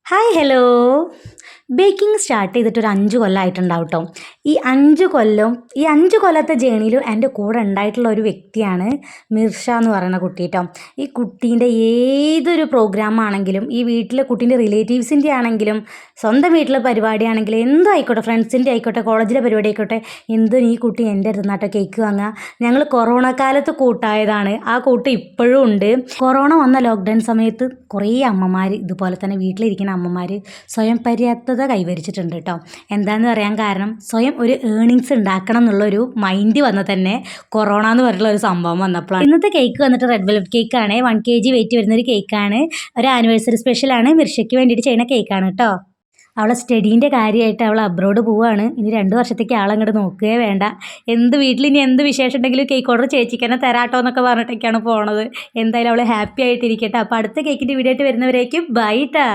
Hi hello. Baking start ചെയ്തിട്ട് ഒരു 5 കൊല്ലമായിട്ടുണ്ടാവും കേട്ടോ. ഈ 5 കൊല്ലത്തെ ജേണിയിൽ എൻ്റെ കൂടെ ഉണ്ടായിട്ടുള്ള ഒരു വ്യക്തിയാണ് മിർഷ എന്ന് പറയുന്ന കുട്ടി കേട്ടോ. ഈ കുട്ടീൻ്റെ ഏതൊരു പ്രോഗ്രാം ആണെങ്കിലും, ഈ വീട്ടിലെ കുട്ടീൻ്റെ റിലേറ്റീവ്സിൻ്റെ ആണെങ്കിലും, സ്വന്തം വീട്ടിലെ പരിപാടിയാണെങ്കിലും, എന്തും ആയിക്കോട്ടെ, ഫ്രണ്ട്സിൻ്റെ ആയിക്കോട്ടെ, കോളേജിലെ പരിപാടി ആയിക്കോട്ടെ, എന്തും ഈ കുട്ടി എൻ്റെ അടുത്തുനിന്നാട്ടോ കേക്ക് വാങ്ങുക. ഞങ്ങൾ കൊറോണ കാലത്ത് കൂട്ടായതാണ്. ആ കൂട്ട് ഇപ്പോഴും ഉണ്ട്. കൊറോണ വന്ന ലോക്ക്ഡൗൺ സമയത്ത് കുറേ അമ്മമാർ ഇതുപോലെ തന്നെ വീട്ടിലിരിക്കുന്ന അമ്മമാർ സ്വയം പര്യാപ്തത കൈവരിച്ചിട്ടുണ്ട് കേട്ടോ. എന്താണെന്ന് പറയാൻ കാരണം, സ്വയം ഒരു ഏണിങ്സ് ഉണ്ടാക്കണം എന്നുള്ളൊരു മൈൻഡ് വന്ന തന്നെ കൊറോണ എന്ന് പറഞ്ഞിട്ടുള്ള ഒരു സംഭവം വന്നപ്പോഴാണ്. ഇന്നത്തെ കേക്ക് വന്നിട്ട് റെഡ് വെൽവെറ്റ് കേക്കാണ്. 1 kg വെയിറ്റ് വരുന്നൊരു കേക്കാണ്. ഒരു ആനിവേഴ്സറി സ്പെഷ്യലാണ്. മിർഷയ്ക്ക് വേണ്ടിയിട്ട് ചെയ്യുന്ന കേക്കാണ് കേട്ടോ. അവളെ സ്റ്റഡീൻ്റെ കാര്യമായിട്ട് അവൾ അബ്രോഡ് പോവുകയാണ്. ഇനി 2 വർഷത്തേക്ക് ആളങ്ങോട്ട് നോക്കുകയേ വേണ്ട. വീട്ടിൽ ഇനി എന്ത് വിശേഷം ഉണ്ടെങ്കിലും കേക്ക് ഓർഡർ ചേച്ചിക്ക് തന്നെ തരാട്ടോ എന്നൊക്കെ പറഞ്ഞിട്ടൊക്കെയാണ് പോണത്. എന്തായാലും അവൾ ഹാപ്പി ആയിട്ടിരിക്കട്ടെ. അപ്പോൾ അടുത്ത കേക്കിൻ്റെ വീഡിയോ ആയിട്ട് വരുന്നവരേക്കും ബൈ ട്ടാ.